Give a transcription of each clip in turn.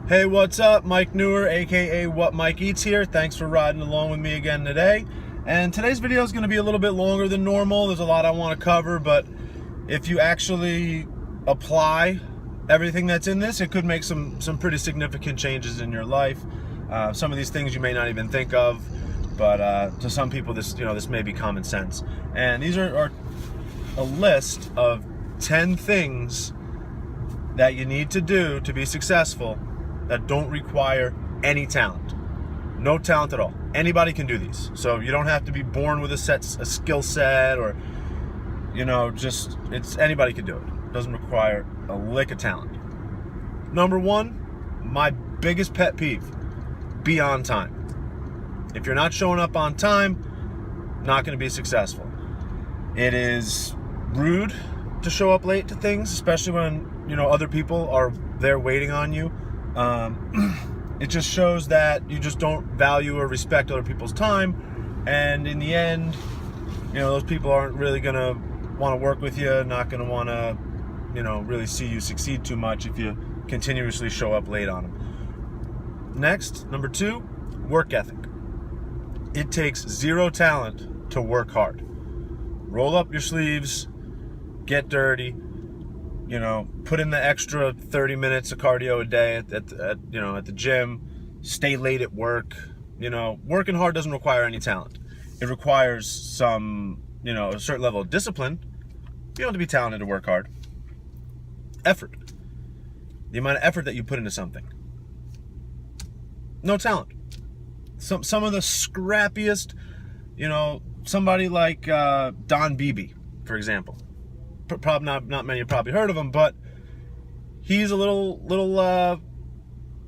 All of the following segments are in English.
Hey, what's up? Mike Kneuer, aka What Mike Eats here. Thanks for riding along with me again today. And today's video is going to be a little bit longer than normal. There's a lot I want to cover, but if you actually apply everything that's in this, it could make some pretty significant changes in your life. Some of these things you may not even think of, but to some people this may be common sense. And these are a list of 10 things that you need to do to be successful that don't require any talent. No talent at all. Anybody can do these. So you don't have to be born with a skill set, or anybody can do it. Doesn't require a lick of talent. Number one, my biggest pet peeve: be on time. If you're not showing up on time, not going to be successful. It is rude to show up late to things, especially when other people are there waiting on you. It just shows that you just don't value or respect other people's time, and in the end, those people aren't really gonna want to work with you, not gonna want to really see you succeed too much if you continuously show up late on them. Next, number two, work ethic. It takes zero talent to work hard. Roll up your sleeves, get dirty, put in the extra 30 minutes of cardio a day at the gym, stay late at work. Working hard doesn't require any talent. It requires some, a certain level of discipline. You don't have to be talented to work hard. Effort. The amount of effort that you put into something. No talent. Some of the scrappiest, somebody like Don Beebe, for example. Probably not many have probably heard of him, but he's a little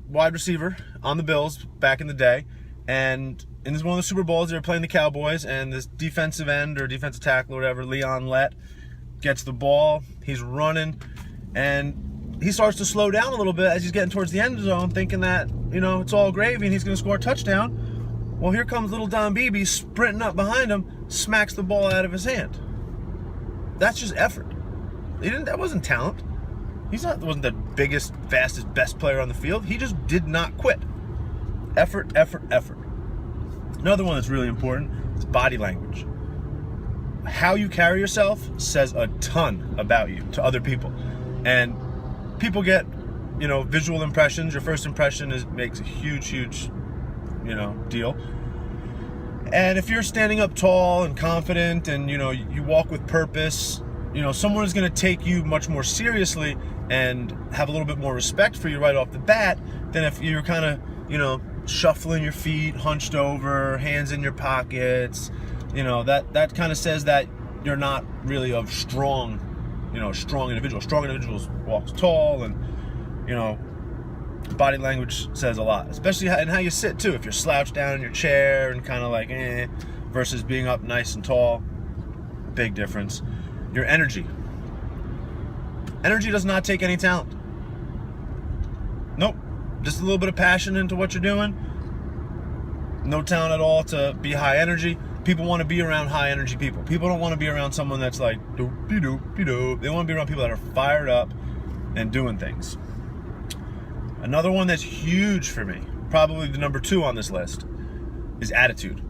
wide receiver on the Bills back in the day, and in one of the Super Bowls they were playing the Cowboys, and this defensive end or defensive tackle or whatever, Leon Lett, gets the ball. He's running, and he starts to slow down a little bit as he's getting towards the end zone, thinking that it's all gravy and he's going to score a touchdown. Well, here comes little Don Beebe sprinting up behind him, smacks the ball out of his hand. That's just effort. That wasn't talent. Wasn't the biggest, fastest, best player on the field. He just did not quit. Effort, effort, effort. Another one that's really important is body language. How you carry yourself says a ton about you to other people. And people get, visual impressions. Your first impression makes a huge deal. And if you're standing up tall and confident and, you walk with purpose, someone is going to take you much more seriously and have a little bit more respect for you right off the bat than if you're kind of, shuffling your feet, hunched over, hands in your pockets. That kind of says that you're not really a strong individual. Strong individuals walk tall, and, body language says a lot, especially in how you sit too. If you're slouched down in your chair and kind of like versus being up nice and tall, big difference. Your energy. Energy does not take any talent. Nope. Just a little bit of passion into what you're doing. No talent at all to be high energy. People want to be around high energy people. People don't want to be around someone that's like doop-de-doop-de-doop. They want to be around people that are fired up and doing things. Another one that's huge for me, probably the number 2 on this list, is attitude.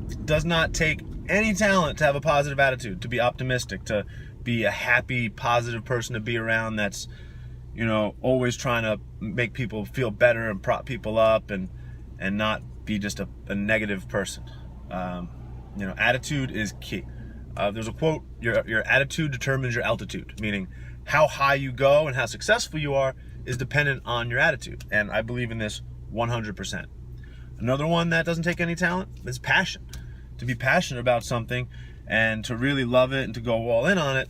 It does not take any talent to have a positive attitude, to be optimistic, to be a happy, positive person to be around that's, always trying to make people feel better and prop people up and not be just a negative person. Attitude is key. There's a quote, your attitude determines your altitude, meaning how high you go and how successful you are is dependent on your attitude. And I believe in this 100%. Another one that doesn't take any talent is passion. To be passionate about something and to really love it and to go all in on it,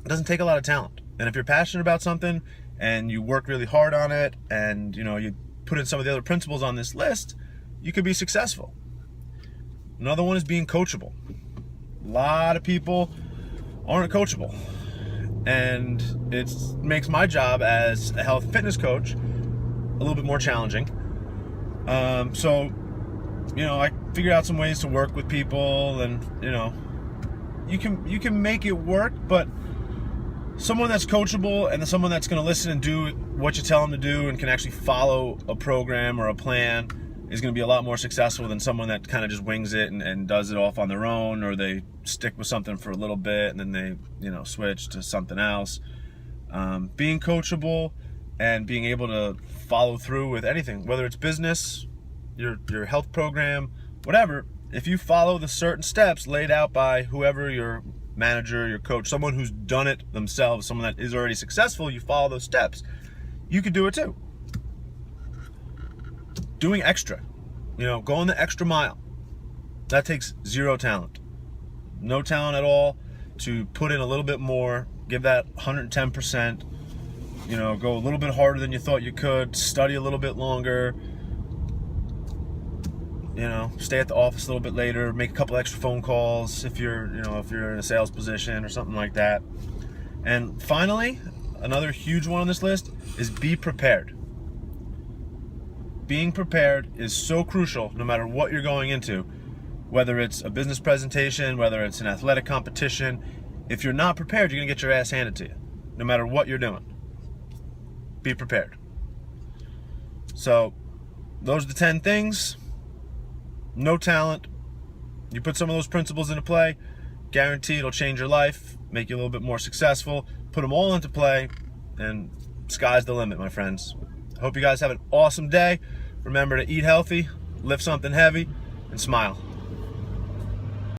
it doesn't take a lot of talent. And if you're passionate about something and you work really hard on it and you put in some of the other principles on this list, you could be successful. Another one is being coachable. A lot of people aren't coachable, and it makes my job as a health and fitness coach a little bit more challenging. So I figure out some ways to work with people, and you can make it work, but someone that's coachable and someone that's going to listen and do what you tell them to do and can actually follow a program or a plan is going to be a lot more successful than someone that kind of just wings it and does it off on their own, or they stick with something for a little bit and then they, switch to something else. Being coachable and being able to follow through with anything, whether it's business, your health program, whatever, if you follow the certain steps laid out by whoever your manager, your coach, someone who's done it themselves, someone that is already successful, you follow those steps, you could do it too. Doing extra, going the extra mile, that takes zero talent. No talent at all to put in a little bit more, give that 110%, go a little bit harder than you thought you could, study a little bit longer, stay at the office a little bit later, make a couple extra phone calls if you're in a sales position or something like that. And finally, another huge one on this list is be prepared. Being prepared is so crucial no matter what you're going into, whether it's a business presentation, whether it's an athletic competition. If you're not prepared, you're going to get your ass handed to you, no matter what you're doing. Be prepared. So, those are the 10 things. No talent. You put some of those principles into play, guarantee it'll change your life, make you a little bit more successful. Put them all into play, and sky's the limit, my friends. Hope you guys have an awesome day. Remember to eat healthy, lift something heavy, and smile.